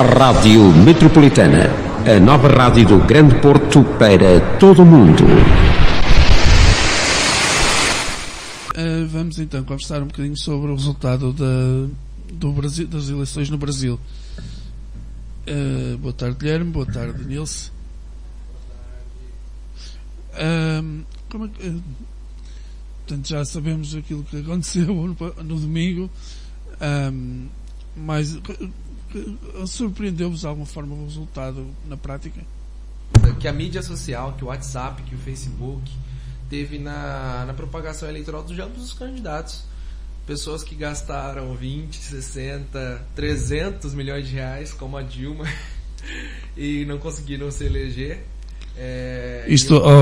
Rádio Metropolitana, a nova rádio do Grande Porto para todo o mundo. Vamos então conversar um bocadinho sobre o resultado do Brasil, das eleições no Brasil. Boa tarde, Guilherme. Boa tarde, Nilce. Portanto, já sabemos aquilo que aconteceu no domingo, mas surpreendeu-vos de alguma forma o resultado na prática? Que a mídia social, que o WhatsApp, que o Facebook teve na propagação eleitoral de ambos os candidatos. Pessoas que gastaram 20, 60, 300 milhões de reais, como a Dilma, e não conseguiram se eleger.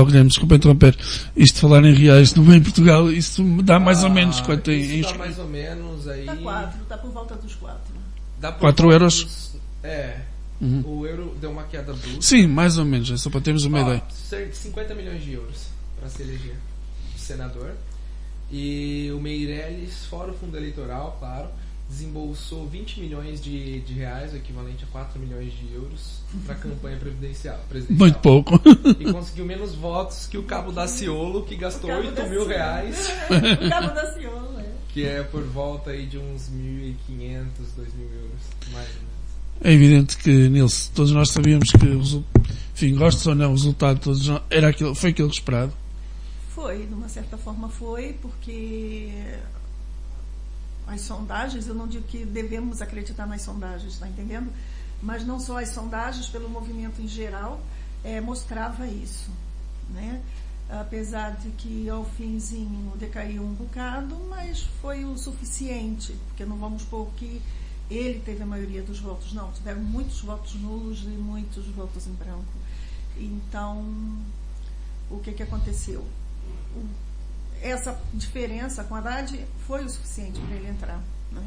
Guilherme, desculpa interromper. Isto de falar em reais não é em Portugal, isso me dá mais ou menos quanto em. Dá mais ou menos aí. Está por volta dos 4. Dá por 4 euros? O euro deu uma queda brusca. Sim, mais ou menos, é só para termos uma ideia. 50 milhões de euros para se eleger senador. E o Meirelles, fora o fundo eleitoral, claro, desembolsou 20 milhões de reais, o equivalente a 4 milhões de euros, para a campanha presidencial. Muito pouco. E conseguiu menos votos que o Cabo Daciolo, que gastou 8 mil reais. O Cabo Daciolo, que é por volta aí de uns 1.500, 2.000 euros, mais ou menos. É evidente que, Nilce, todos nós sabíamos que, enfim, gostes ou não, o resultado foi aquilo esperado. Foi, de uma certa forma foi, porque as sondagens, eu não digo que devemos acreditar nas sondagens, está entendendo? Mas não só as sondagens, pelo movimento em geral, mostrava isso, né? Apesar de que ao finzinho decaiu um bocado, mas foi o suficiente, porque não vamos pôr que ele teve a maioria dos votos, não, tiveram muitos votos nulos e muitos votos em branco. Então, o que aconteceu? Essa diferença com a Haddad foi o suficiente para ele entrar, né?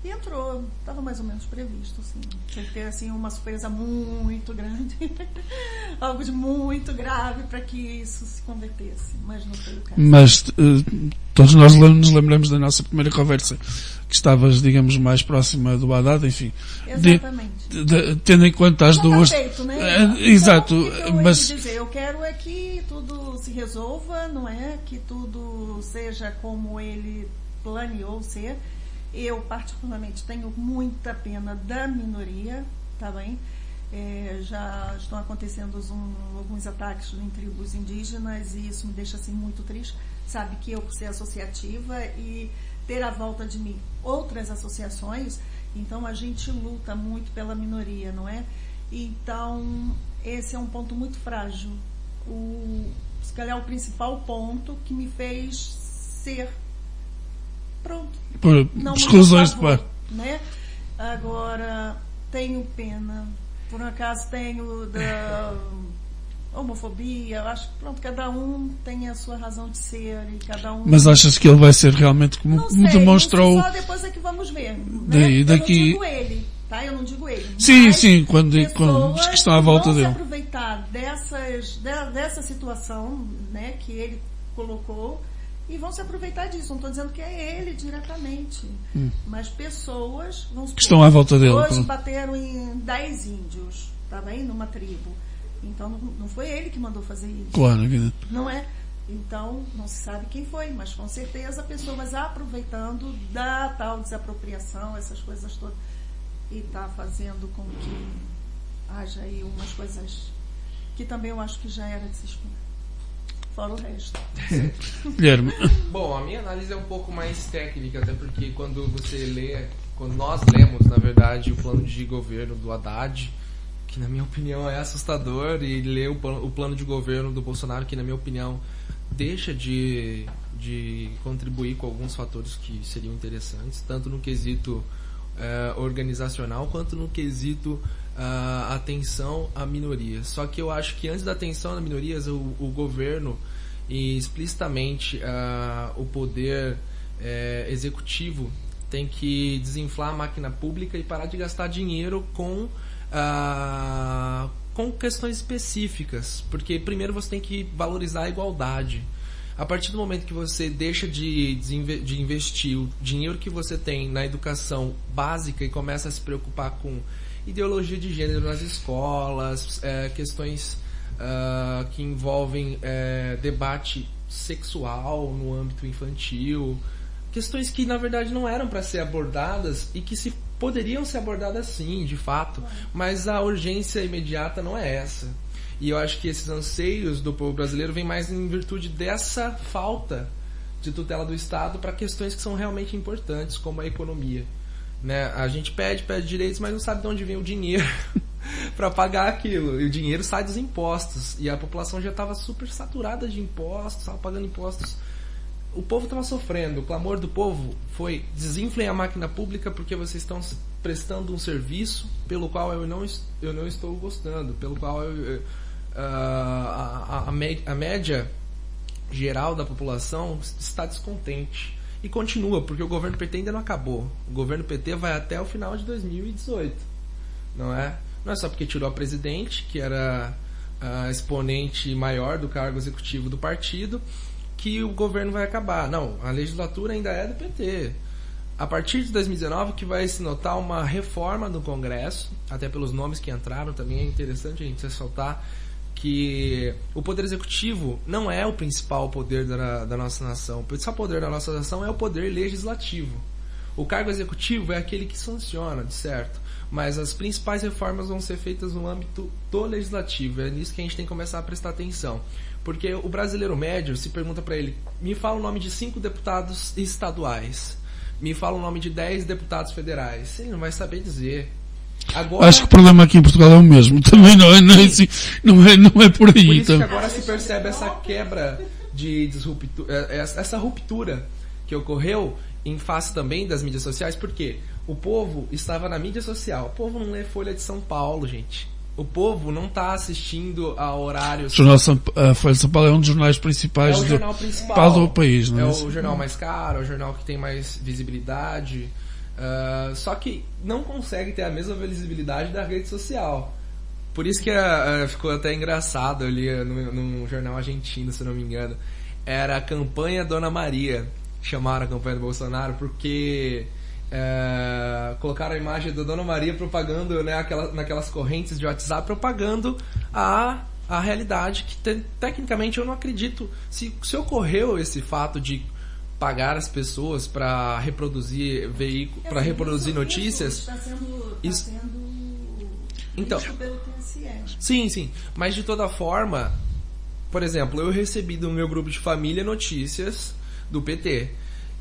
E entrou, estava mais ou menos previsto, assim. Tinha que ter assim, uma surpresa muito grande, algo de muito grave para que isso se convertesse, mas não foi o caso. Mas todos nós nos lembramos da nossa primeira conversa, que estavas, digamos, mais próxima do Haddad, enfim. Exatamente. Tendo em conta as duas... Feito, né? Exato, então, mas... Eu quero é que tudo se resolva, não é? Que tudo seja como ele planeou ser. Eu, particularmente, tenho muita pena da minoria, tá bem? Já estão acontecendo alguns ataques em tribos indígenas e isso me deixa assim muito triste. Sabe que eu, por ser associativa e ter à volta de mim outras associações, então a gente luta muito pela minoria, não é? Então, esse é um ponto muito frágil. Se calhar o principal ponto que me fez ser pronto. Por exclusões de par. Né? Agora, tenho pena. Por um acaso tenho da homofobia. Eu acho que pronto, cada um tem a sua razão de ser e cada um. Mas achas que ele vai ser realmente como não sei, demonstrou? Só depois é que vamos ver. Né? Daqui... Eu não digo ele, tá? Eu não digo ele. Sim, quando os que estão à volta dele. Vão se aproveitar dessa situação, né, que ele colocou. E vão se aproveitar disso. Não estou dizendo que é ele diretamente. Mas pessoas vão se... que estão à volta dele. Hoje bateram em 10 índios, tá bem? Numa tribo. Então não foi ele que mandou fazer isso. Claro, evidente. Não é? Então não se sabe quem foi, mas com certeza pessoas aproveitando da tal desapropriação, essas coisas todas. E está fazendo com que haja aí umas coisas que também eu acho que já era de se esperar. Fora o resto. Guilherme. Bom, a minha análise é um pouco mais técnica, até porque quando nós lemos, na verdade, o plano de governo do Haddad, que na minha opinião é assustador, e ler o plano de governo do Bolsonaro, que na minha opinião deixa de contribuir com alguns fatores que seriam interessantes, tanto no quesito organizacional, quanto no quesito atenção a minorias. Só que eu acho que antes da atenção a minorias, o governo e explicitamente o poder executivo tem que desinflar a máquina pública e parar de gastar dinheiro com questões específicas, porque primeiro você tem que valorizar a igualdade. A partir do momento que você deixa de investir o dinheiro que você tem na educação básica e começa a se preocupar com ideologia de gênero nas escolas, questões que envolvem debate sexual no âmbito infantil, questões que na verdade não eram para ser abordadas e que poderiam ser abordadas sim, de fato, mas a urgência imediata não é essa. E eu acho que esses anseios do povo brasileiro vêm mais em virtude dessa falta de tutela do Estado para questões que são realmente importantes, como a economia. Né? A gente pede direitos, mas não sabe de onde vem o dinheiro para pagar aquilo. E o dinheiro sai dos impostos. E a população já estava super saturada de impostos, estava pagando impostos. O povo estava sofrendo. O clamor do povo foi: desinflem a máquina pública porque vocês estão prestando um serviço pelo qual eu não estou gostando, pelo qual a média geral da população está descontente. E continua, porque o governo PT ainda não acabou. O governo PT vai até o final de 2018. Não é só porque tirou a presidente, que era a exponente maior do cargo executivo do partido, que o governo vai acabar. Não, a legislatura ainda é do PT. A partir de 2019 que vai se notar uma reforma no Congresso, até pelos nomes que entraram, também é interessante a gente ressaltar que o poder executivo não é o principal poder da nossa nação. O principal poder da nossa nação é o poder legislativo. O cargo executivo é aquele que sanciona, de certo, mas as principais reformas vão ser feitas no âmbito do legislativo. É nisso que a gente tem que começar a prestar atenção. Porque o brasileiro médio, se pergunta para ele: me fala o nome de 5 deputados estaduais, me fala o nome de 10 deputados federais. Ele não vai saber dizer. Agora, acho que o problema aqui em Portugal é o mesmo. Também não é por aí. Por isso que agora se percebe essa quebra de essa ruptura que ocorreu em face também das mídias sociais, porque o povo estava na mídia social. O povo não lê Folha de São Paulo, gente. O povo não está assistindo a horários. A Folha de São Paulo é um dos jornais principais do país. Não é? É o jornal mais caro, é o jornal que tem mais visibilidade. Só que não consegue ter a mesma visibilidade da rede social. Por isso que ficou até engraçado. Eu li num jornal argentino, se não me engano. Era a campanha Dona Maria. Chamaram a campanha do Bolsonaro porque colocaram a imagem da Dona Maria propagando, né, naquelas correntes de WhatsApp, propagando a realidade que tecnicamente eu não acredito. Se ocorreu esse fato de pagar as pessoas para reproduzir para reproduzir notícias, está sendo então, pelo TSE. Sim, mas de toda forma, por exemplo, eu recebi do meu grupo de família notícias do PT,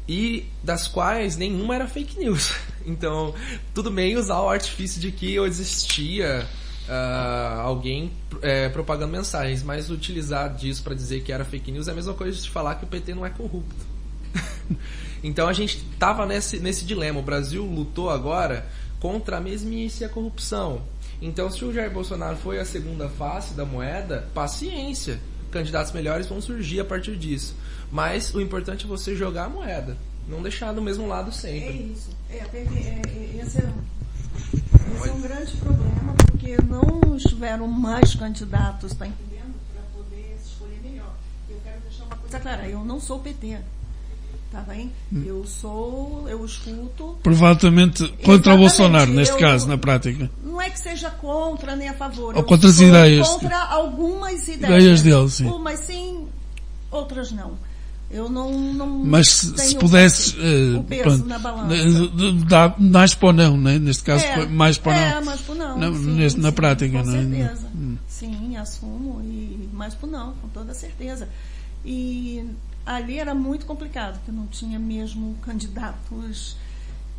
e das quais nenhuma era fake news. Então, tudo bem usar o artifício de que existia alguém propagando mensagens, mas utilizar disso para dizer que era fake news é a mesma coisa de falar que o PT não é corrupto. Então a gente estava nesse dilema. O Brasil lutou agora contra a mesmice e a corrupção. Então, se o Jair Bolsonaro foi a segunda face da moeda, paciência, candidatos melhores vão surgir a partir disso. Mas o importante é você jogar a moeda, não deixar do mesmo lado sempre. É isso. Esse é um grande problema, porque não estiveram mais candidatos, está entendendo? Para poder escolher melhor. Eu quero deixar uma coisa clara: eu não sou PT. Tá bem? Eu escuto. Provavelmente contra o Bolsonaro, neste caso, na prática. Não é que seja contra nem a favor. Ou contra as ideias. Contra algumas ideias dele, sim. Umas sim, outras não. Eu não. Mas se pudesses. O peso na balança. Dá mais para o não, né? Neste caso, mais para o não. Mais para o não. Na prática, com não é? certeza. Sim, assumo. E mais para o não, com toda certeza. E ali era muito complicado, porque não tinha mesmo candidatos.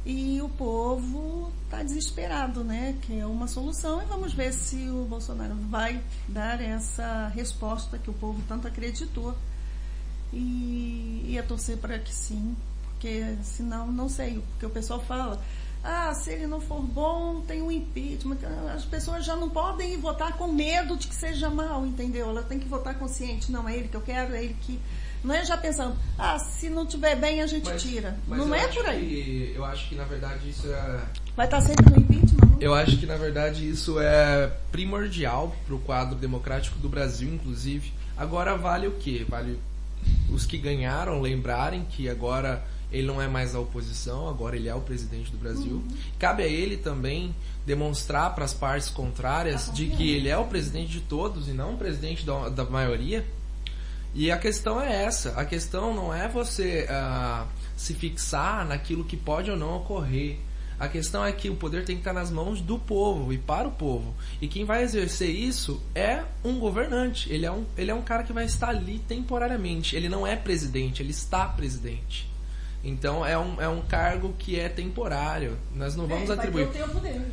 E o povo está desesperado, né? Que é uma solução. E vamos ver se o Bolsonaro vai dar essa resposta que o povo tanto acreditou. E ia torcer para que sim, porque senão, não sei, porque o pessoal fala: se ele não for bom, tem um impeachment. As pessoas já não podem votar com medo de que seja mal, entendeu? Ela tem que votar consciente: não, é ele que eu quero, é ele que... Não é já pensando: se não tiver bem a gente tira. Mas não é por aí. Eu acho que na verdade isso é... Vai estar sempre no impeachment? Não? Eu acho que na verdade isso é primordial para o quadro democrático do Brasil, inclusive. Agora vale o quê? Vale os que ganharam lembrarem que agora ele não é mais a oposição, agora ele é o presidente do Brasil. Cabe a ele também demonstrar para as partes contrárias de que ele é o presidente de todos e não o presidente da maioria. E a questão é essa. A questão não é você se fixar naquilo que pode ou não ocorrer. A questão é que o poder tem que estar nas mãos do povo e para o povo. E quem vai exercer isso é um governante. Ele é um cara que vai estar ali temporariamente. Ele não é presidente, ele está presidente. Então é um cargo que é temporário. Nós não vamos atribuir. Vai ter o tempo dele.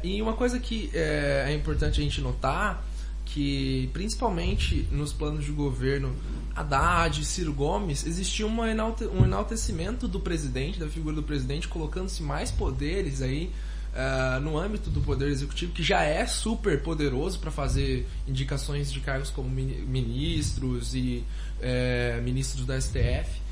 E uma coisa que é importante a gente notar, que principalmente nos planos de governo Haddad e Ciro Gomes, existia um enaltecimento do presidente, da figura do presidente, colocando-se mais poderes aí no âmbito do poder executivo, que já é super poderoso para fazer indicações de cargos como ministros e ministros da STF.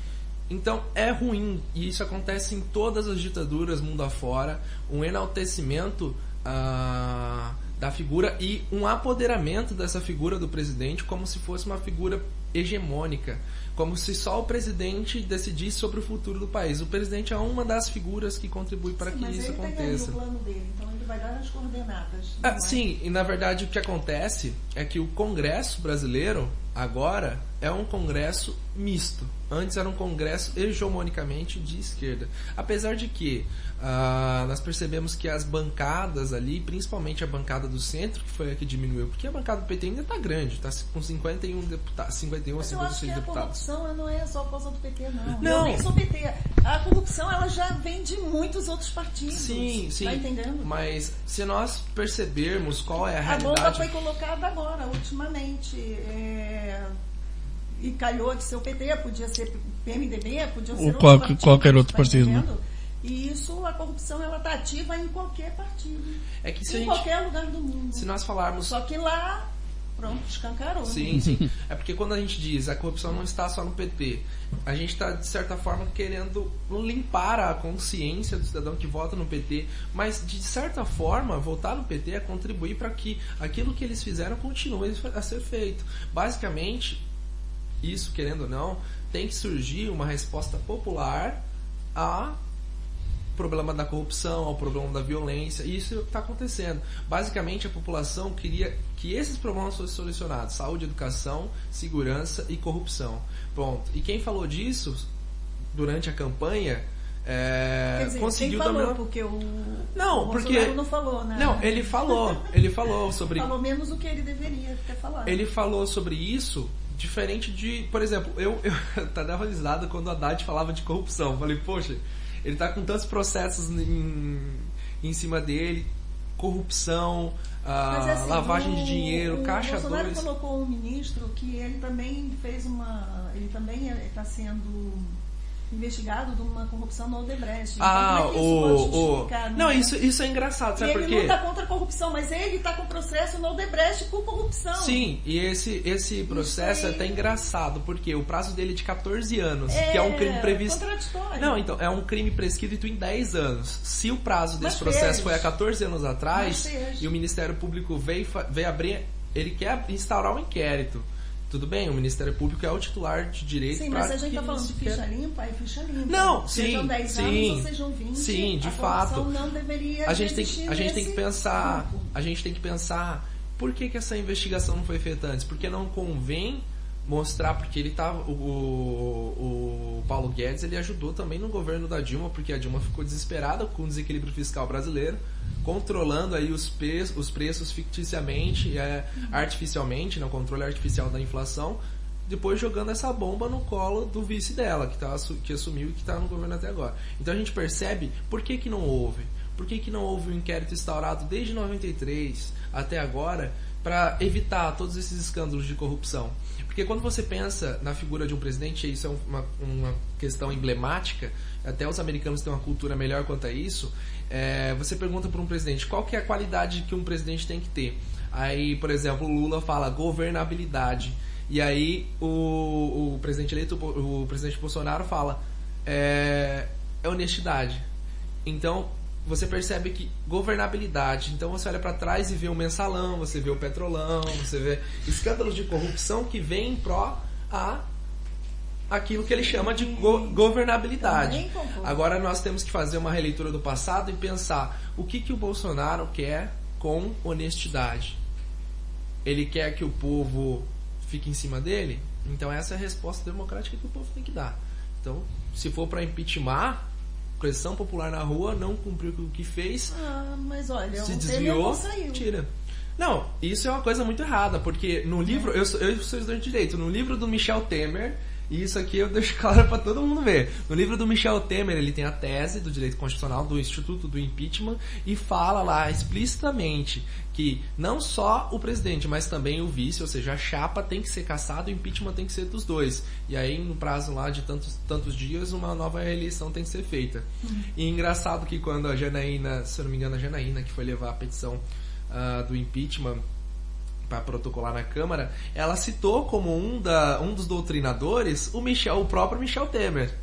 Então é ruim, e isso acontece em todas as ditaduras mundo afora, um enaltecimento da figura e um apoderamento dessa figura do presidente como se fosse uma figura hegemônica, como se só o presidente decidisse sobre o futuro do país. O presidente é uma das figuras que contribui para que isso aconteça. O plano dele, então ele vai dar as coordenadas. Sim, e na verdade o que acontece é que o Congresso brasileiro agora é um Congresso misto. Antes era um Congresso hegemonicamente de esquerda. Apesar de que nós percebemos que as bancadas ali, principalmente a bancada do centro, que foi a que diminuiu, porque a bancada do PT ainda está grande, está com 51 deputados, 51 a 56 deputados. Eu acho que a corrupção não é só por causa do PT, não. Não. Eu nem sou PT. A corrupção ela já vem de muitos outros partidos. Sim. Tá entendendo? Mas se nós percebermos qual é a realidade... A bomba foi colocada agora, ultimamente. E calhou de ser o PT, podia ser PMDB, podia ser qualquer outro partido. Né? E isso, a corrupção, ela está ativa em qualquer partido. Qualquer lugar do mundo. Se nós falarmos... Só que lá, pronto, escancarou. Sim. É porque quando a gente diz a corrupção não está só no PT, a gente está, de certa forma, querendo limpar a consciência do cidadão que vota no PT, mas, de certa forma, votar no PT é contribuir para que aquilo que eles fizeram continue a ser feito. Basicamente, isso, querendo ou não, tem que surgir uma resposta popular ao problema da corrupção, ao problema da violência, e isso está acontecendo. Basicamente, a população queria que esses problemas fossem solucionados: saúde, educação, segurança e corrupção. Pronto. E quem falou disso durante a campanha Quer dizer, conseguiu quem falou, dominar. porque o Bolsonaro não falou, né? Não, ele falou sobre... Falou menos do que ele deveria ter falado. Ele falou sobre isso diferente de... Por exemplo, eu dava risada quando o Haddad falava de corrupção. Eu falei, poxa, ele tá com tantos processos em cima dele, corrupção, assim, lavagem de dinheiro, caixa 2. O Bolsonaro colocou um ministro que ele também fez ele também está sendo investigado de uma corrupção no Odebrecht. Então, como é que isso pode justificar? Não, isso é engraçado, sabe por quê? Ele luta contra a corrupção, mas ele está com processo no Odebrecht por corrupção. Sim, e esse processo é até engraçado, porque o prazo dele é de 14 anos, que é um crime previsto... contraditório. Não, então, é um crime prescrito em 10 anos. Se o prazo desse processo foi há 14 anos atrás, e o Ministério Público veio abrir, ele quer instaurar um inquérito. Tudo bem, o Ministério Público é o titular de direito. Sim, mas a gente está falando de ficha limpa, é ficha limpa. Não, sejam 10 anos ou sejam 20. Sim, de fato. Não deveria a gente tem que pensar, por que essa investigação não foi feita antes? Porque não convém mostrar, porque ele tava, o Paulo Guedes, ele ajudou também no governo da Dilma, porque a Dilma ficou desesperada com o desequilíbrio fiscal brasileiro, controlando aí os preços ficticiamente, artificialmente, no controle artificial da inflação, depois jogando essa bomba no colo do vice dela, que assumiu e que está no governo até agora. Então a gente percebe por que não houve. Por que não houve um inquérito instaurado desde 93 até agora para evitar todos esses escândalos de corrupção? Porque quando você pensa na figura de um presidente, isso é uma questão emblemática, até os americanos têm uma cultura melhor quanto a isso, você pergunta para um presidente qual que é a qualidade que um presidente tem que ter. Aí, por exemplo, o Lula fala governabilidade. E aí o presidente eleito, o presidente Bolsonaro fala honestidade. Então você percebe que governabilidade, então você olha para trás e vê o mensalão, você vê o petrolão, você vê escândalos de corrupção que vêm em pró a aquilo que ele chama de governabilidade. Também concordo. Agora nós temos que fazer uma releitura do passado e pensar o que o Bolsonaro quer com honestidade. Ele quer que o povo fique em cima dele? Então essa é a resposta democrática que o povo tem que dar. Então, se for para impeachment, pressão popular na rua, não cumpriu o que fez, mas olha, se o desviou, Temer não saiu. tira. Não, isso é uma coisa muito errada, porque no livro, eu sou estudante de direito, no livro do Michel Temer, e isso aqui eu deixo claro para todo mundo ver, no livro do Michel Temer ele tem a tese do direito constitucional do Instituto do Impeachment e fala lá explicitamente que não só o presidente, mas também o vice, ou seja, a chapa tem que ser cassada, o impeachment tem que ser dos dois. E aí, no prazo lá de tantos dias, uma nova eleição tem que ser feita. E engraçado que quando a Janaína, se eu não me engano, a Janaína, que foi levar a petição do impeachment para protocolar na Câmara, ela citou como um dos doutrinadores o próprio Michel Temer.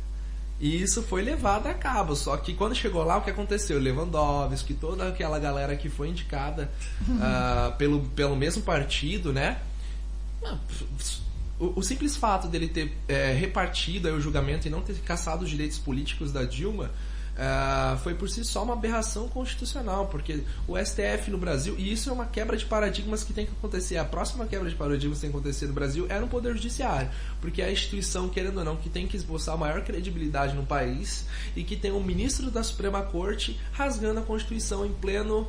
E isso foi levado a cabo. Só que quando chegou lá, o que aconteceu? Lewandowski, toda aquela galera que foi indicada pelo mesmo partido, né? O simples fato dele ter repartido aí o julgamento e não ter cassado os direitos políticos da Dilma foi por si só uma aberração constitucional, porque o STF no Brasil, e isso é uma quebra de paradigmas que tem que acontecer, a próxima quebra de paradigmas que tem que acontecer no Brasil é no Poder Judiciário, porque é a instituição, querendo ou não, que tem que esboçar a maior credibilidade no país e que tem um ministro da Suprema Corte rasgando a Constituição em pleno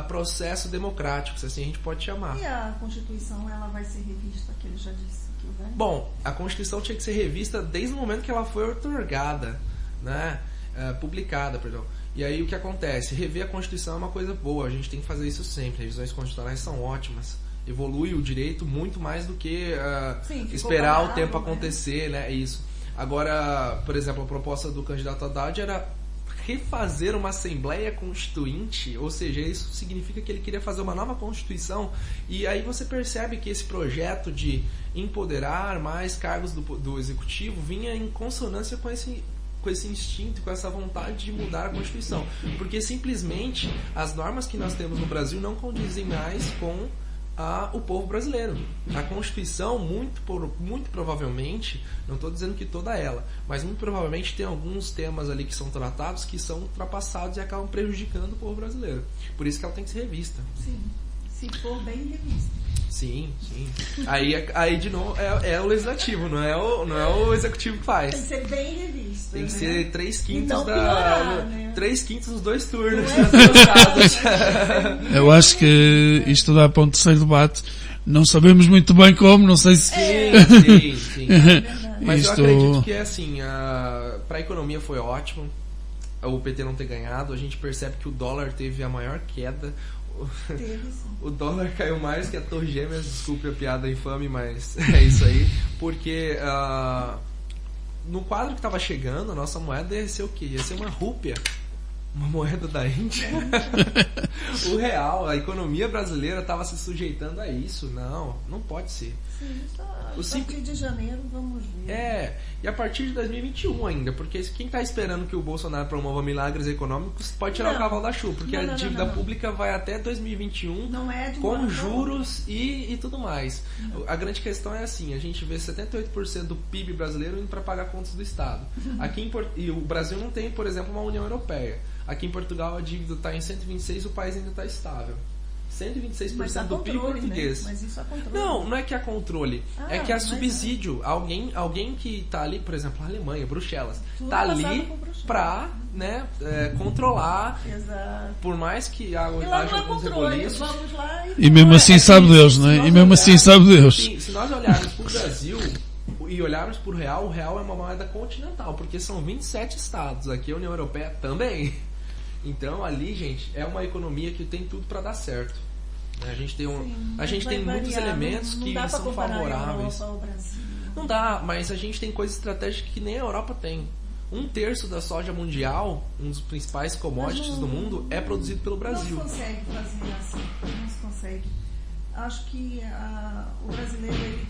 processo democrático, se assim a gente pode chamar. E a Constituição, ela vai ser revista, que ele já disse que vai? Bom, a Constituição tinha que ser revista desde o momento que ela foi outorgada, né? Publicada, perdão. E aí o que acontece? Rever a Constituição é uma coisa boa, a gente tem que fazer isso sempre. Revisões constitucionais são ótimas. Evolui o direito muito mais do que esperar o tempo acontecer, né? Isso. Agora, por exemplo, a proposta do candidato Haddad era refazer uma Assembleia Constituinte, ou seja, isso significa que ele queria fazer uma nova Constituição, e aí você percebe que esse projeto de empoderar mais cargos do Executivo vinha em consonância com esse instinto, com essa vontade de mudar a Constituição, porque simplesmente as normas que nós temos no Brasil não condizem mais com o povo brasileiro. A Constituição, muito provavelmente, não estou dizendo que toda ela, mas muito provavelmente tem alguns temas ali que são tratados que são ultrapassados e acabam prejudicando o povo brasileiro. Por isso que ela tem que ser revista. Sim, se for bem revista. Sim. Aí de novo, é o legislativo, não é o executivo que faz. Tem que ser bem revista. Tem que né? ser 3/5 né? 3/5 dos dois turnos. Eu acho que isto dá para um terceiro debate. Não sabemos muito bem como, não sei se... Sim. Mas Isto... eu acredito que assim, para a economia foi ótimo o PT não ter ganhado. A gente percebe que o dólar teve a maior queda. O dólar caiu mais que a Torre Gêmeas, desculpe a piada infame, mas é isso aí, porque no quadro que estava chegando, a nossa moeda ia ser o quê? Ia ser uma rúpia, uma moeda da Índia. O real, a economia brasileira estava se sujeitando a isso. Não pode ser. Sim, a partir de janeiro vamos ver. E a partir de 2021 ainda, porque quem está esperando que o Bolsonaro promova milagres econômicos pode tirar o cavalo da chuva, porque a dívida pública vai até 2021 com juros e tudo mais. A grande questão é assim, a gente vê 78% do PIB brasileiro indo para pagar contas do Estado. E o Brasil não tem, por exemplo, uma União Europeia. Aqui em Portugal a dívida está em 126 e o país ainda está estável. 126% do PIB português. Né? Mas isso é controle. Não é que é controle. É que é subsídio. Alguém que está ali, por exemplo, a Alemanha, Bruxelas, está ali para controlar. Exato. Por mais que haja alguns reboliços. E mesmo assim sabe Deus, não é? E mesmo assim sabe Deus. Sim, se nós olharmos para o Brasil e olharmos para o real é uma moeda continental, porque são 27 estados. Aqui a União Europeia também. Então ali, gente, é uma economia que tem tudo para dar certo. A gente tem muitos elementos que são favoráveis. Não dá, mas a gente tem coisas estratégicas que nem a Europa tem. 1/3 da soja mundial, um dos principais commodities do mundo, é produzido pelo Brasil. Não se consegue fazer assim, não se consegue. Acho que o brasileiro ele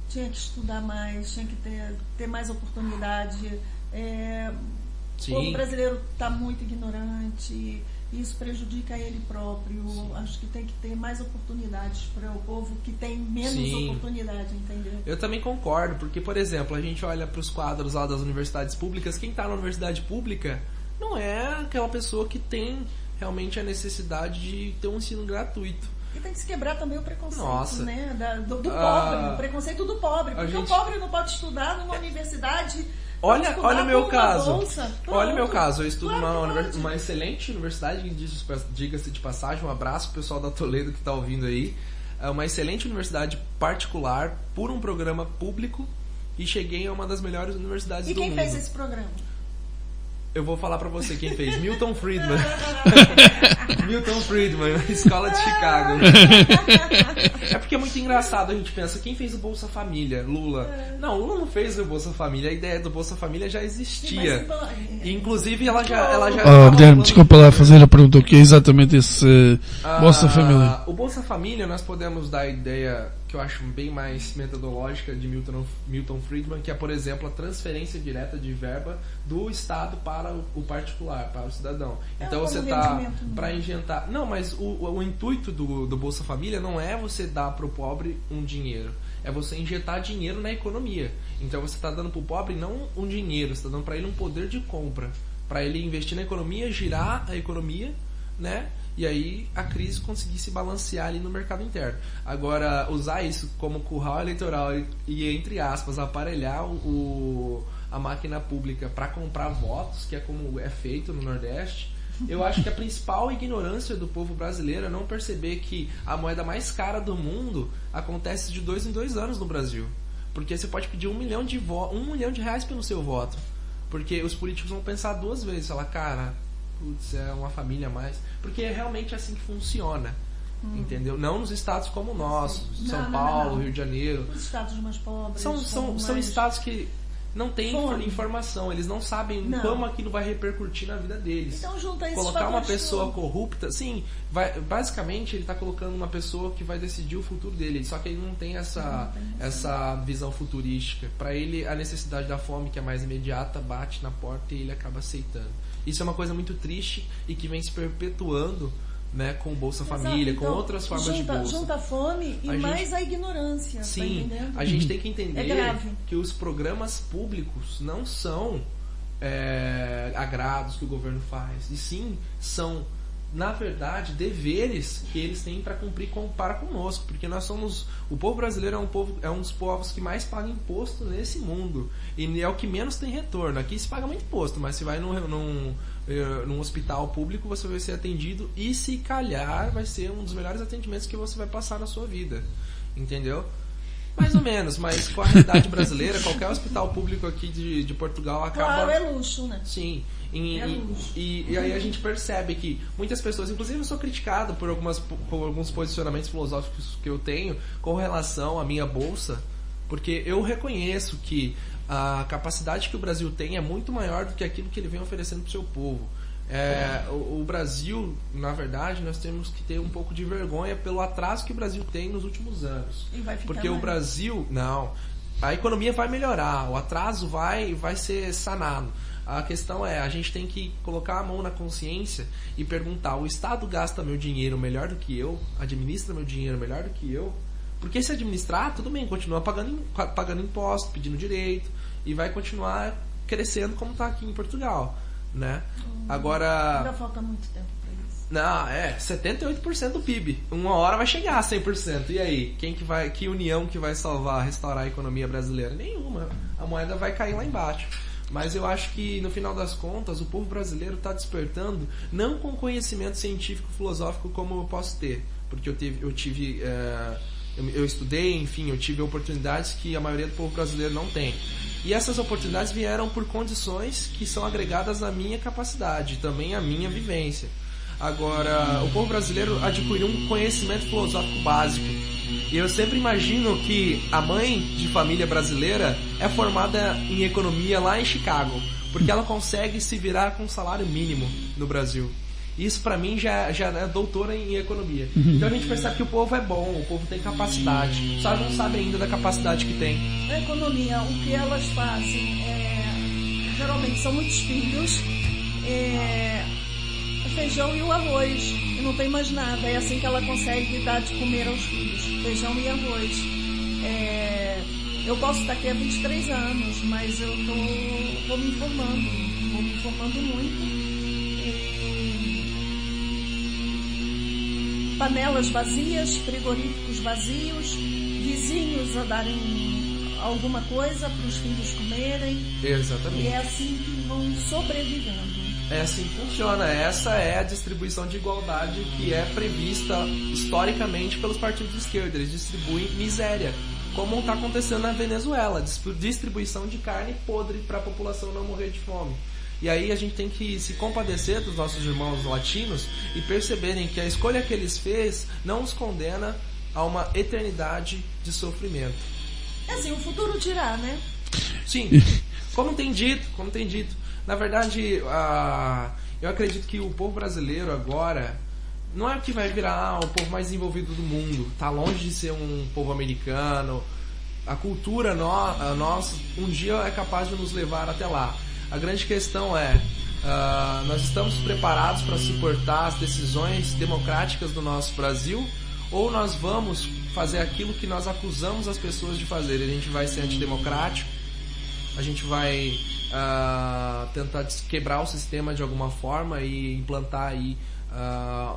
tinha que estudar mais, tinha que ter mais oportunidade. O povo brasileiro está muito ignorante isso prejudica ele próprio. Acho que tem que ter mais oportunidades para o povo que tem menos oportunidade, entendeu? Eu também concordo, porque, por exemplo, a gente olha para os quadros lá das universidades públicas, quem está na universidade pública não é aquela pessoa que tem realmente a necessidade de ter um ensino gratuito. E tem que se quebrar também o preconceito, Nossa. né? Do pobre, o preconceito do pobre. Porque o pobre não pode estudar numa universidade. Olha o meu caso. Olha o meu caso. Eu estudo uma excelente universidade, diga-se de passagem, um abraço pro pessoal da Toledo que está ouvindo aí. É uma excelente universidade particular, por um programa público, e cheguei a uma das melhores universidades do mundo. E quem fez esse programa? Eu vou falar pra você quem fez. Milton Friedman. Milton Friedman, Escola de Chicago. É porque é muito engraçado, a gente pensa, quem fez o Bolsa Família? Lula. Não, Lula não fez o Bolsa Família, a ideia do Bolsa Família já existia. Sim, e, inclusive, ela já Guilherme, desculpa lá fazer a pergunta, o que é exatamente esse Bolsa Família? O Bolsa Família, nós podemos dar a ideia que eu acho bem mais metodológica de Milton Friedman, que é, por exemplo, a transferência direta de verba do Estado para o particular, para o cidadão. Então você está para injetar... Não, mas o intuito do Bolsa Família não é você dar para o pobre um dinheiro, é você injetar dinheiro na economia. Então você está dando para o pobre não um dinheiro, você está dando para ele um poder de compra, para ele investir na economia, girar a economia, né? E aí a crise conseguir se balancear ali no mercado interno. Agora, usar isso como curral eleitoral e entre aspas, aparelhar a máquina pública para comprar votos, que é como é feito no Nordeste, eu acho que a principal ignorância do povo brasileiro é não perceber que a moeda mais cara do mundo acontece de 2 em 2 anos no Brasil. Porque você pode pedir 1 milhão de reais pelo seu voto. Porque os políticos vão pensar 2 vezes, falar, cara, putz, é uma família a mais. Porque é realmente assim que funciona. Entendeu? Não nos estados como o nosso, São Paulo, Rio de Janeiro. Os estados mais pobres. São estados que não têm informação, eles não sabem como aquilo vai repercutir na vida deles. Então, junta esses colocar uma pessoa corrupta, sim, basicamente ele está colocando uma pessoa que vai decidir o futuro dele, só que ele não tem essa visão futurística. Para ele, a necessidade da fome, que é mais imediata, bate na porta e ele acaba aceitando. Isso é uma coisa muito triste e que vem se perpetuando, né, com o Bolsa Família, então, com outras formas de bolsa. Junta a fome e mais a ignorância. Sim, tá a gente tem que entender que os programas públicos não são agrados que o governo faz, e sim são, na verdade, deveres que eles têm para cumprir para conosco, porque nós somos, o povo brasileiro é um dos povos que mais paga imposto nesse mundo, e é o que menos tem retorno. Aqui se paga muito imposto, mas se vai num hospital público, você vai ser atendido e, se calhar, vai ser um dos melhores atendimentos que você vai passar na sua vida, entendeu? Mais ou menos, mas com a realidade brasileira, qualquer hospital público aqui de Portugal acaba... Claro, é luxo, né? Sim. E aí a gente percebe que muitas pessoas, inclusive eu sou criticado por alguns posicionamentos filosóficos que eu tenho com relação à minha bolsa, porque eu reconheço que a capacidade que o Brasil tem é muito maior do que aquilo que ele vem oferecendo para o seu povo. O Brasil, na verdade, nós temos que ter um pouco de vergonha pelo atraso que o Brasil tem nos últimos anos. Porque o Brasil, a economia vai melhorar, o atraso vai ser sanado. A questão é, a gente tem que colocar a mão na consciência e perguntar, o Estado gasta meu dinheiro melhor do que eu? Administra meu dinheiro melhor do que eu? Porque se administrar, tudo bem, continua pagando imposto, pedindo direito, e vai continuar crescendo como está aqui em Portugal, né? Agora... Ainda falta muito tempo para isso. 78% do PIB. Uma hora vai chegar a 100%. E aí? Que união que vai salvar, restaurar a economia brasileira? Nenhuma. A moeda vai cair lá embaixo. Mas eu acho que, no final das contas, o povo brasileiro está despertando, não com conhecimento científico, filosófico como eu posso ter. Porque eu estudei, enfim, eu tive oportunidades que a maioria do povo brasileiro não tem. E essas oportunidades vieram por condições que são agregadas à minha capacidade, também à minha vivência. Agora, o povo brasileiro adquiriu um conhecimento filosófico básico. E eu sempre imagino que a mãe de família brasileira é formada em economia lá em Chicago, porque ela consegue se virar com salário mínimo no Brasil. Isso pra mim já é doutora em economia. Então a gente percebe que o povo é bom, o povo tem capacidade, só não sabe ainda da capacidade que tem. A economia, o que elas fazem geralmente são muitos filhos. feijão e o arroz, e não tem mais nada. É assim que ela consegue dar de comer aos filhos, feijão e arroz. Eu posso estar aqui há 23 anos, mas eu vou me informando muito. Panelas vazias, frigoríficos vazios, vizinhos a darem alguma coisa para os filhos comerem. Exatamente. E é assim que vão sobrevivendo. É assim que funciona. Essa é a distribuição de igualdade que é prevista historicamente pelos partidos de esquerda. Eles distribuem miséria, como está acontecendo na Venezuela, distribuição de carne podre para a população não morrer de fome. E aí a gente tem que se compadecer dos nossos irmãos latinos e perceberem que a escolha que eles fez não os condena a uma eternidade de sofrimento. É assim, o futuro dirá, né? Sim, como tem dito. Na verdade, eu acredito que o povo brasileiro agora não é que vai virar o povo mais desenvolvido do mundo. Está longe de ser um povo americano. A cultura nossa um dia é capaz de nos levar até lá. A grande questão é, nós estamos preparados para suportar as decisões democráticas do nosso Brasil, ou nós vamos fazer aquilo que nós acusamos as pessoas de fazer? A gente vai ser antidemocrático, a gente vai tentar quebrar o sistema de alguma forma e implantar aí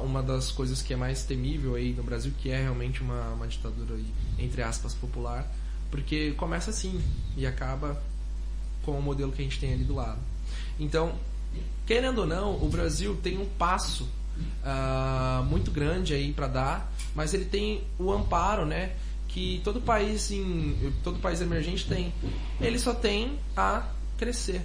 uma das coisas que é mais temível aí no Brasil, que é realmente uma ditadura aí, entre aspas, popular, porque começa assim e acaba com o modelo que a gente tem ali do lado. Então, querendo ou não, o Brasil tem um passo muito grande aí para dar, mas ele tem o amparo, né, que todo país emergente tem. Ele só tem a crescer,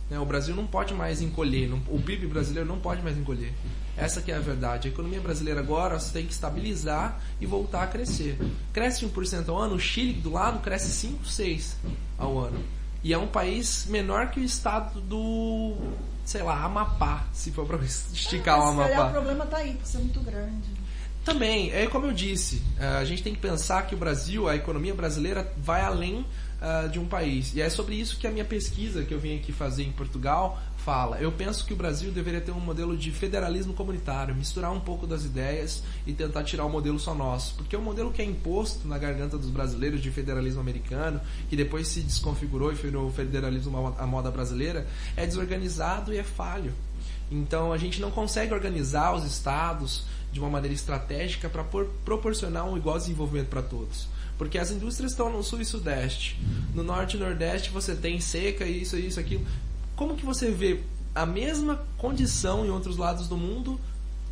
né? O Brasil não pode mais encolher, o PIB brasileiro não pode mais encolher. Essa que é a verdade. A economia brasileira agora você tem que estabilizar e voltar a crescer. Cresce 1% ao ano, o Chile do lado cresce 5, 6% ao ano. E é um país menor que o estado do, sei lá, Amapá, se for para esticar o Amapá. Se calhar o problema está aí, por ser muito grande. Também, como eu disse, a gente tem que pensar que o Brasil, a economia brasileira vai além de um país. E é sobre isso que a minha pesquisa que eu vim aqui fazer em Portugal fala. Eu penso que o Brasil deveria ter um modelo de federalismo comunitário, misturar um pouco das ideias e tentar tirar o modelo só nosso. Porque o modelo que é imposto na garganta dos brasileiros de federalismo americano, que depois se desconfigurou e virou federalismo à moda brasileira, é desorganizado e é falho. Então a gente não consegue organizar os estados de uma maneira estratégica para proporcionar um igual desenvolvimento para todos. Porque as indústrias estão no sul e sudeste. No norte e nordeste você tem seca, isso, aquilo. Como que você vê a mesma condição em outros lados do mundo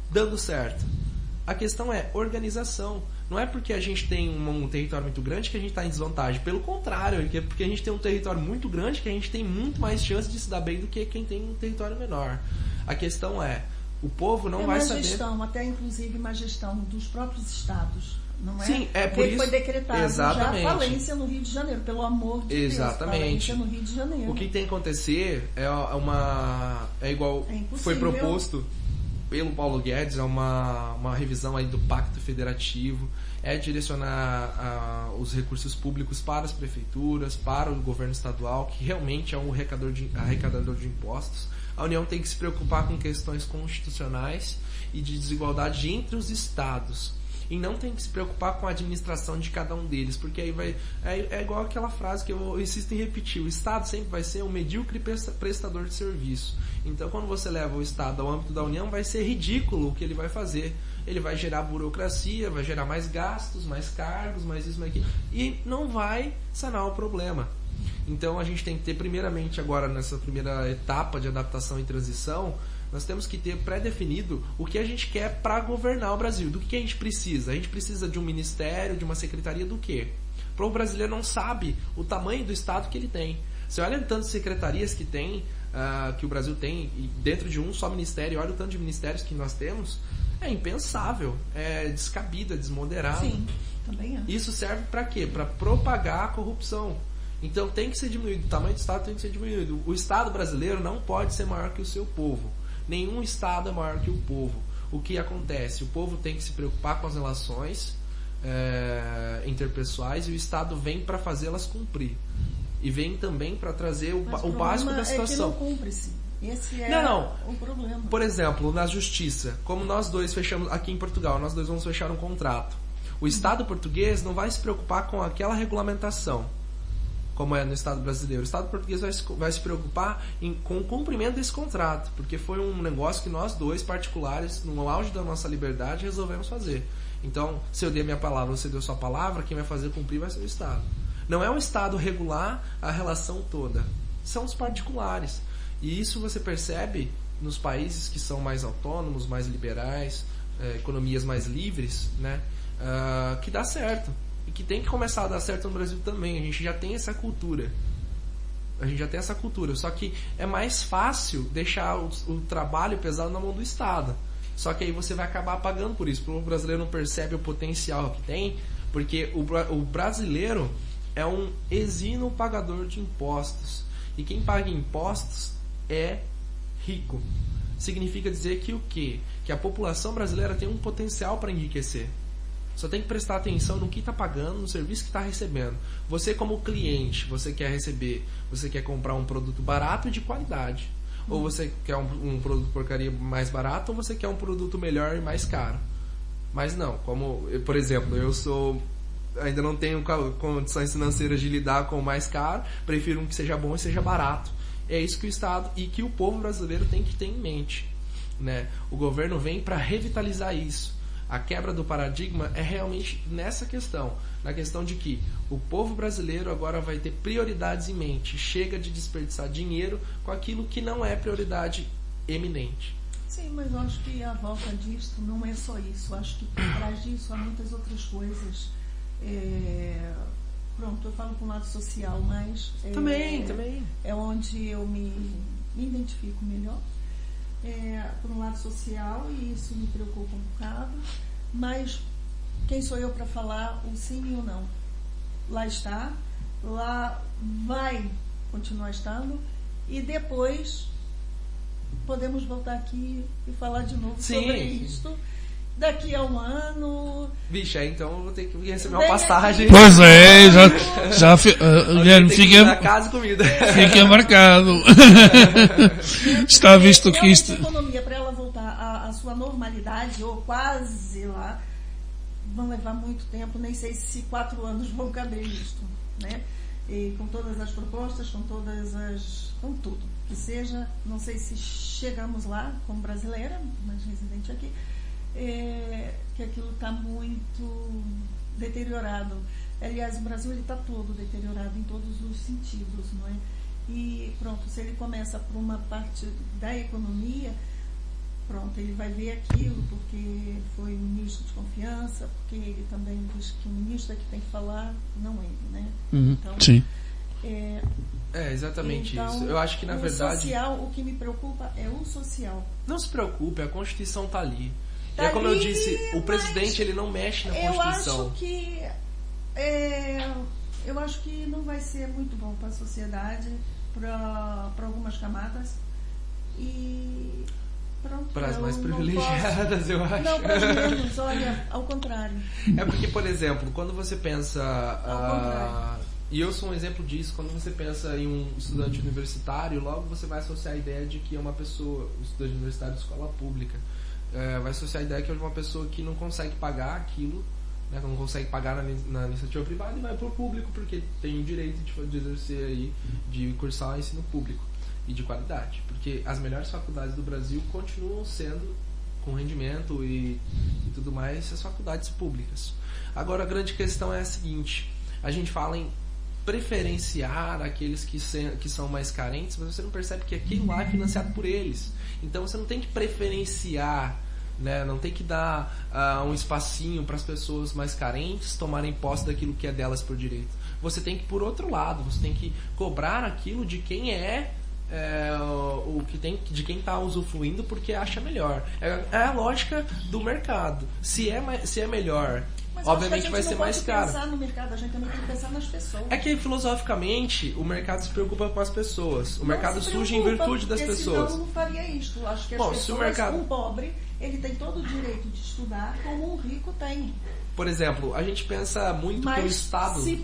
dando certo? A questão é organização. Não é porque a gente tem um território muito grande que a gente está em desvantagem. Pelo contrário, é porque a gente tem um território muito grande que a gente tem muito mais chance de se dar bem do que quem tem um território menor. A questão é, o povo não vai saber... gestão, até inclusive uma gestão dos próprios estados. Não é? Sim, é por porque isso. Foi decretado Exatamente. Já a falência no Rio de Janeiro, pelo amor de Exatamente. Deus, falência no Rio de Janeiro. O que tem que acontecer é igual foi proposto pelo Paulo Guedes, é uma revisão aí do Pacto Federativo, é direcionar os recursos públicos para as prefeituras, para o governo estadual, que realmente é um arrecadador de impostos. A União tem que se preocupar com questões constitucionais e de desigualdade entre os estados. E não tem que se preocupar com a administração de cada um deles, porque aí é igual aquela frase que eu insisto em repetir: o Estado sempre vai ser um medíocre prestador de serviço. Então, quando você leva o Estado ao âmbito da União, vai ser ridículo o que ele vai fazer. Ele vai gerar burocracia, vai gerar mais gastos, mais cargos, mais isso, mais aquilo, e não vai sanar o problema. Então, a gente tem que ter, primeiramente, agora nessa primeira etapa de adaptação e transição, nós temos que ter pré-definido o que a gente quer para governar o Brasil. Do que a gente precisa? A gente precisa de um ministério, de uma secretaria do quê? O brasileiro não sabe o tamanho do Estado que ele tem. Você olha o tanto de secretarias que tem, que o Brasil tem, e dentro de um só ministério, olha o tanto de ministérios que nós temos, é impensável, é descabido, é desmoderado. Sim, também é. Isso serve para quê? Para propagar a corrupção. Então tem que ser diminuído, o tamanho do Estado tem que ser diminuído. O Estado brasileiro não pode ser maior que o seu povo. Nenhum Estado é maior que o povo. O que acontece? O povo tem que se preocupar com as relações interpessoais e o Estado vem para fazê-las cumprir. E vem também para trazer o básico da situação. É que não cumpre-se. Esse é Não. o problema. Por exemplo, na justiça, como nós dois fechamos aqui em Portugal, nós dois vamos fechar um contrato. O Estado português não vai se preocupar com aquela regulamentação, como é no Estado brasileiro. O Estado português vai se preocupar com o cumprimento desse contrato, porque foi um negócio que nós dois, particulares, no auge da nossa liberdade, resolvemos fazer. Então, se eu dei a minha palavra, você deu a sua palavra, quem vai fazer cumprir vai ser o Estado. Não é o Estado regular a relação toda, são os particulares. E isso você percebe nos países que são mais autônomos, mais liberais, economias mais livres, né? Que dá certo. E que tem que começar a dar certo no Brasil também. A gente já tem essa cultura. Só que é mais fácil deixar o trabalho pesado na mão do Estado. Só que aí você vai acabar pagando por isso. O brasileiro não percebe o potencial que tem, porque o brasileiro é um exímio pagador de impostos. E quem paga impostos é rico. Significa dizer que o quê? Que a população brasileira tem um potencial para enriquecer. Só tem que prestar atenção no que está pagando, no serviço que está recebendo. Você como cliente, você quer comprar um produto barato e de qualidade. Ou você quer um produto porcaria mais barato, ou você quer um produto melhor e mais caro. Mas não, como, por exemplo, ainda não tenho condições financeiras de lidar com o mais caro, prefiro um que seja bom e seja barato. É isso que o Estado e que o povo brasileiro tem que ter em mente, né? O governo vem para revitalizar isso. A quebra do paradigma é realmente nessa questão, na questão de que o povo brasileiro agora vai ter prioridades em mente, chega de desperdiçar dinheiro com aquilo que não é prioridade eminente. Sim, mas eu acho que a volta disso não é só isso. Eu acho que por trás disso há muitas outras coisas. Pronto, eu falo com o lado social, mas Também. É onde eu me identifico melhor. Por um lado social, e isso me preocupa um bocado, mas quem sou eu para falar o sim e o não? Lá está, lá vai continuar estando, e depois podemos voltar aqui e falar de novo sobre isto. Daqui a um ano. Vixe, aí então eu vou ter que receber uma passagem. Pois é, Guilherme, fica casa e comida. Fica marcado. Está visto que isto. A economia, para ela voltar à sua normalidade, ou quase lá, vão levar muito tempo. Nem sei se 4 anos vão caber isto, né? E com todas as propostas, com tudo que seja, não sei se chegamos lá como brasileira, mas residente aqui. Que aquilo está muito deteriorado. Aliás, o Brasil está todo deteriorado em todos os sentidos, não é? E pronto, se ele começa por uma parte da economia, pronto, ele vai ver aquilo porque foi o ministro de confiança, porque ele também diz que o ministro é que tem que falar, não ele, né? Então, sim. Exatamente então, isso. Eu acho que na verdade. Social, o que me preocupa é o social. Não se preocupe, a Constituição está ali. Tá como ali, eu disse, o presidente ele não mexe na Constituição. Eu acho que não vai ser muito bom para a sociedade, para algumas camadas e pronto. Para as mais privilegiadas, eu acho. Não, para as menos, olha, ao contrário. É porque, por exemplo, quando você pensa... e eu sou um exemplo disso, quando você pensa em um estudante universitário, logo você vai associar a ideia de que é uma pessoa, um estudante universitário de escola pública. Vai associar a ideia que é uma pessoa que não consegue pagar aquilo, né, que não consegue pagar na iniciativa privada e vai para o público porque tem o direito de exercer aí, de cursar ensino público e de qualidade, porque as melhores faculdades do Brasil continuam sendo com rendimento e tudo mais as faculdades públicas. Agora a grande questão é a seguinte: a gente fala em preferenciar aqueles que são mais carentes, mas você não percebe que aquilo lá é financiado por eles. Então você não tem que preferenciar, né? Não tem que dar um espacinho para as pessoas mais carentes tomarem posse daquilo que é delas por direito. Você tem que, por outro lado, você tem que cobrar aquilo de quem de quem está usufruindo porque acha melhor. É a lógica do mercado. Se é melhor, mas obviamente vai ser mais caro. Pensar no mercado, a gente também tem que pensar nas pessoas. É que filosoficamente o mercado se preocupa com as pessoas. O mercado surge em virtude das pessoas. Senão não faria isto. Acho que as pessoas, se o mercado... um pobre, ele tem todo o direito de estudar como um rico tem. Por exemplo, a gente pensa muito que o Mas Estado... se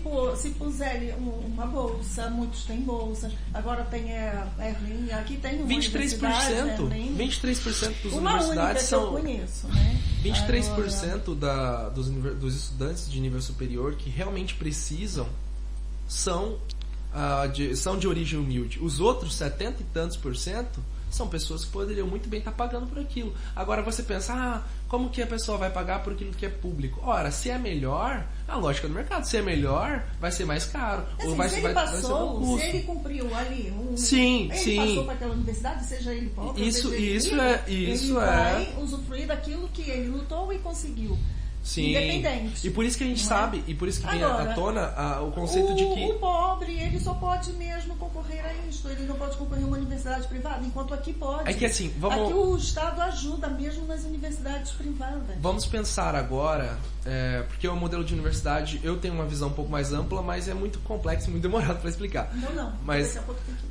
puser uma bolsa, muitos têm bolsas, agora tem Erlim, aqui tem uma 23%, Erlim, 23% dos uma universidades única são... que eu conheço, né? 23% dos estudantes de nível superior que realmente precisam são de origem humilde. Os outros 70 e tantos % são pessoas que poderiam muito bem estar pagando por aquilo. Agora você pensa, como que a pessoa vai pagar por aquilo que é público? Ora, se é melhor, a lógica do mercado, se é melhor, vai ser mais caro. Assim, ou vai se ser ele passou, custo. se ele cumpriu ali Sim, ele sim. passou para aquela universidade, seja ele pobre, Isso ele é. vai usufruir daquilo que ele lutou e conseguiu. Sim. Independente. E por isso que a gente sabe, e por isso que vem à tona o conceito de que... O pobre, ele só pode mesmo concorrer a isto, ele não pode concorrer a uma universidade privada, enquanto aqui pode. É que assim, aqui o Estado ajuda mesmo nas universidades privadas. Vamos pensar agora, porque o modelo de universidade, eu tenho uma visão um pouco mais ampla, mas é muito complexo, muito demorado para explicar. Não, mas daqui a pouco tem que...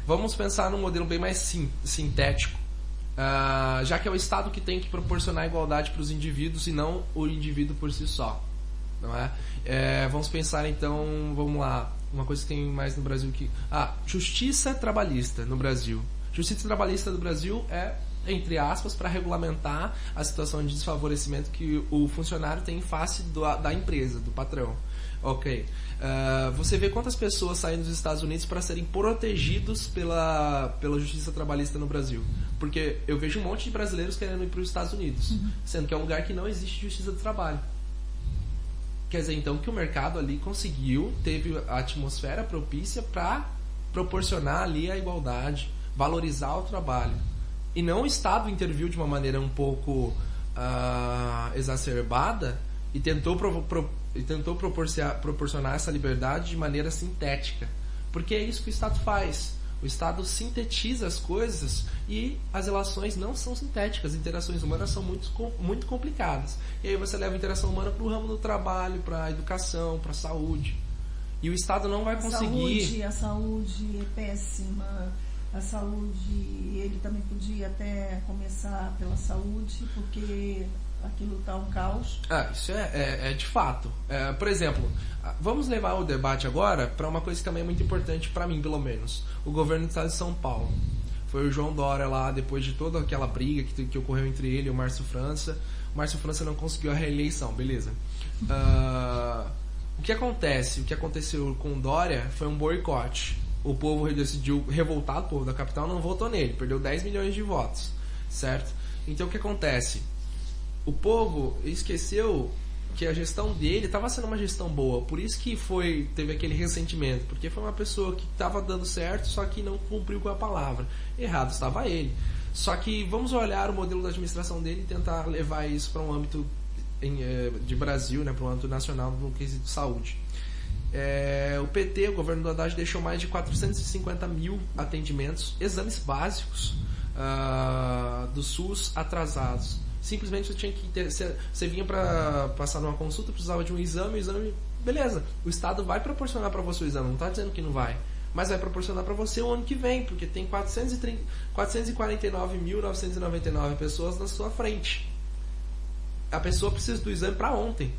vamos pensar num modelo bem mais sintético. Já que é o Estado que tem que proporcionar igualdade para os indivíduos e não o indivíduo por si só, não é? Vamos pensar então, vamos lá, uma coisa que tem mais no Brasil que... justiça trabalhista no Brasil. Justiça trabalhista do Brasil é, entre aspas, para regulamentar a situação de desfavorecimento que o funcionário tem em face da empresa, do patrão. Ok. Você vê quantas pessoas saem dos Estados Unidos para serem protegidos pela justiça trabalhista no Brasil. Porque eu vejo um monte de brasileiros querendo ir para os Estados Unidos, sendo que é um lugar que não existe justiça do trabalho. Quer dizer, então, que o mercado ali teve a atmosfera propícia para proporcionar ali a igualdade, valorizar o trabalho. E não o Estado interviu de uma maneira um pouco exacerbada e tentou proporcionar essa liberdade de maneira sintética. Porque é isso que o Estado faz. O Estado sintetiza as coisas e as relações não são sintéticas. As interações humanas são muito complicadas. E aí você leva a interação humana para o ramo do trabalho, para a educação, para a saúde. E o Estado não vai conseguir... A saúde é péssima. A saúde, ele também podia até começar pela saúde, porque... aquilo está um caos. Isso é de fato. Por exemplo, vamos levar o debate agora para uma coisa que também é muito importante para mim, pelo menos. O governo do estado de São Paulo. Foi o João Dória lá, depois de toda aquela briga que ocorreu entre ele e o Márcio França. O Márcio França não conseguiu a reeleição, beleza. O que acontece? O que aconteceu com o Dória foi um boicote. O povo decidiu revoltar, o povo da capital não votou nele, perdeu 10 milhões de votos, certo? Então o que acontece? O povo esqueceu que a gestão dele estava sendo uma gestão boa, por isso que teve aquele ressentimento, porque foi uma pessoa que estava dando certo, só que não cumpriu com a palavra. Errado estava ele. Só que vamos olhar o modelo da administração dele e tentar levar isso para um âmbito de Brasil, né, para um âmbito nacional no quesito saúde. O PT, o governo do Haddad, deixou mais de 450 mil atendimentos, exames básicos do SUS atrasados. Simplesmente você tinha que você vinha para passar numa consulta, precisava de um exame, beleza, o Estado vai proporcionar para você o exame, não está dizendo que não vai, mas vai proporcionar para você o ano que vem, porque tem 449.999 pessoas na sua frente. A pessoa precisa do exame para ontem.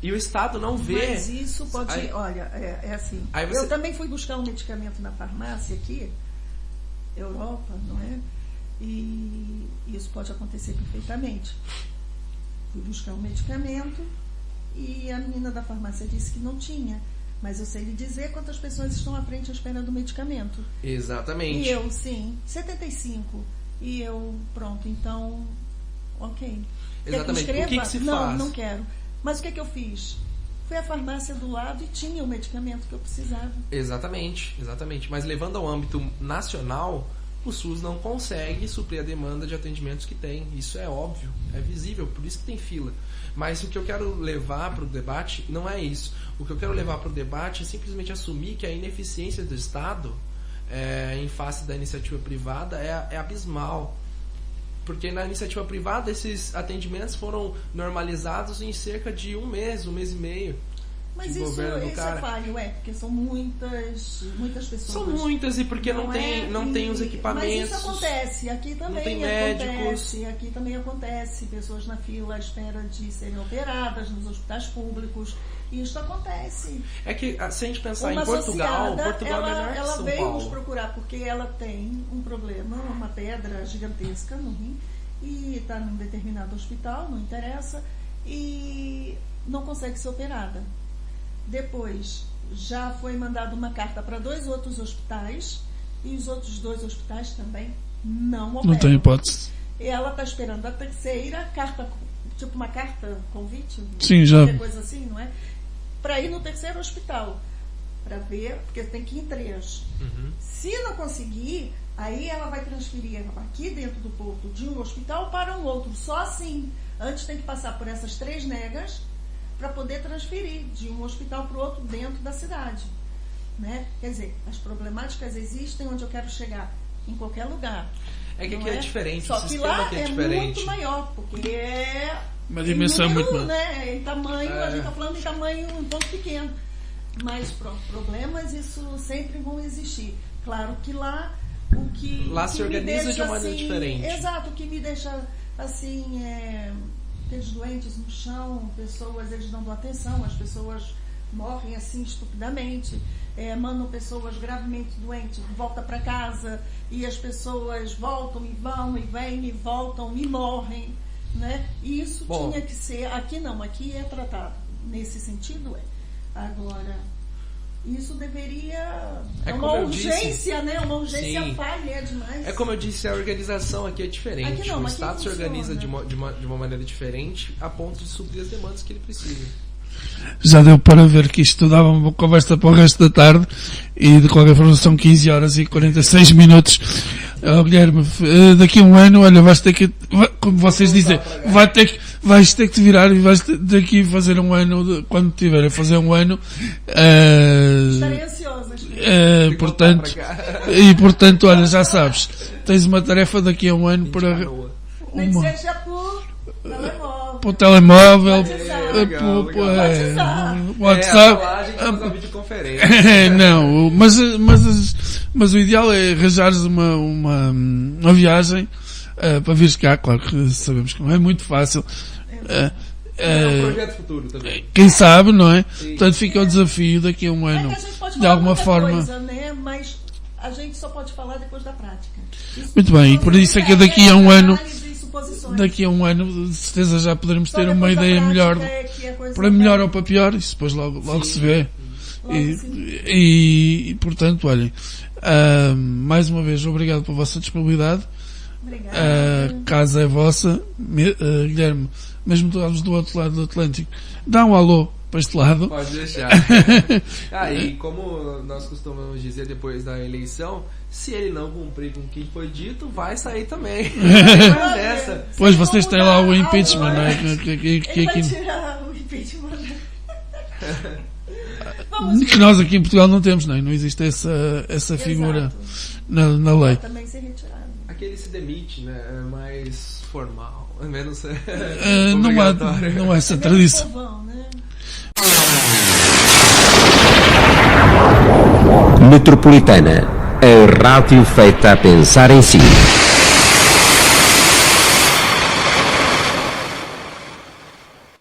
E o Estado não vê... Mas isso pode... olha, é assim. Eu também fui buscar um medicamento na farmácia aqui, Europa, não é? E isso pode acontecer perfeitamente. Fui buscar um medicamento e a menina da farmácia disse que não tinha. Mas eu sei lhe dizer quantas pessoas estão à frente à espera do medicamento. Exatamente. E eu, sim, 75. E eu, pronto, então, ok. Exatamente. Quer que o que se não, faz? Não quero. Mas o que eu fiz? Fui à farmácia do lado e tinha o medicamento que eu precisava. Exatamente, exatamente. Mas levando ao âmbito nacional, o SUS não consegue suprir a demanda de atendimentos que tem. Isso é óbvio, é visível, por isso que tem fila. Mas o que eu quero levar para o debate não é isso. O que eu quero levar para o debate é simplesmente assumir que a ineficiência do Estado em face da iniciativa privada é abismal. Porque na iniciativa privada esses atendimentos foram normalizados em cerca de um mês e meio. Mas de isso governo do cara. é falho, porque são muitas pessoas. São muitas, e porque não tem os equipamentos. Mas isso acontece, aqui também tem acontece. médicos. Aqui também acontece, pessoas na fila à espera de serem operadas nos hospitais públicos. Isso acontece. É que se a gente pensar Uma em Portugal é menor que ela São veio Paulo. nos procurar porque ela tem um problema, uma pedra gigantesca no rim, e está num determinado hospital, não interessa, e não consegue ser operada. Depois, já foi mandada uma carta para 2 outros hospitais, e os outros 2 hospitais também não operam. Não tem hipótese. Ela está esperando a terceira carta, tipo uma carta convite, Sim, já. qualquer coisa assim, não é? Para ir no terceiro hospital, para ver, porque tem que ir em 3. Se não conseguir, aí ela vai transferir aqui dentro do Porto de um hospital para um outro, só assim. Antes tem que passar por essas 3 negas para poder transferir de um hospital para o outro dentro da cidade, né? Quer dizer, as problemáticas existem onde eu quero chegar, em qualquer lugar. É que não aqui é diferente, Só o que sistema lá aqui é é diferente. muito maior, porque é Uma dimensão em número, muito maior. né? Em tamanho, a gente está falando em tamanho um pouco pequeno. Mas problemas, isso sempre vão existir. Claro que lá, o que Lá o que se organiza me deixa, de uma maneira diferente. Exato, o que me deixa assim, aqueles doentes no chão, pessoas, eles não dão atenção, as pessoas morrem assim estupidamente, mandam pessoas gravemente doentes, volta para casa, e as pessoas voltam e vão e vêm e voltam e morrem, né? E isso tinha que ser, aqui não, aqui é tratado nesse sentido. Agora, isso deveria, uma urgência, né? Uma urgência Sim. falha demais. É como eu disse, a organização aqui é diferente. Aqui não, o aqui Estado se funciona. organiza de uma maneira diferente a ponto de suprir as demandas que ele precisa. Já deu para ver que isto dava uma conversa para o resto da tarde, e de qualquer forma são 15 horas e 46 minutos. Guilherme, daqui a um ano, olha, vais ter que, como vocês dizem, vais ter que te virar e vais ter que fazer um ano, quando tiver a fazer um ano, Estarei ansiosa. portanto, olha, já sabes, tens uma tarefa daqui a um ano para Nem que seja por telemóvel. o telemóvel, WhatsApp. WhatsApp. Videoconferência. Não, mas o ideal é arranjares uma viagem para vires cá. Claro que sabemos que não é muito fácil. É um projeto futuro também. Quem sabe, não é? Sim. Portanto, fica o desafio daqui a um ano. É que a gente pode De falar alguma muita forma. coisa, né? Mas a gente só pode falar depois da prática. Muito bem, e por isso é que daqui a um ano, Análise e suposições. daqui a um ano, de certeza já poderemos Só ter uma depois da ideia prática melhor, é que a coisa para melhor vai- ou para pior, isso depois logo se vê. Logo se E, portanto, olhem, mais uma vez, obrigado pela vossa disponibilidade. Obrigada. A casa é vossa. Guilherme, mesmo todos do outro lado do Atlântico, dá um alô para este lado. Pode deixar. E como nós costumamos dizer depois da eleição, se ele não cumprir com o que foi dito, vai sair também. Mas nessa. Pois vocês têm lá o Vamos impeachment, mudar não é? a Que Ele vai aqui- tirar o impeachment. Vamos que nós aqui em Portugal não temos, não é? Não existe essa figura Exato. na lei. Também ser retirado. Aquele se demite, né? É mais formal. É menos Não há essa tradição. Povão, né? Metropolitana, a rádio feita a pensar em si.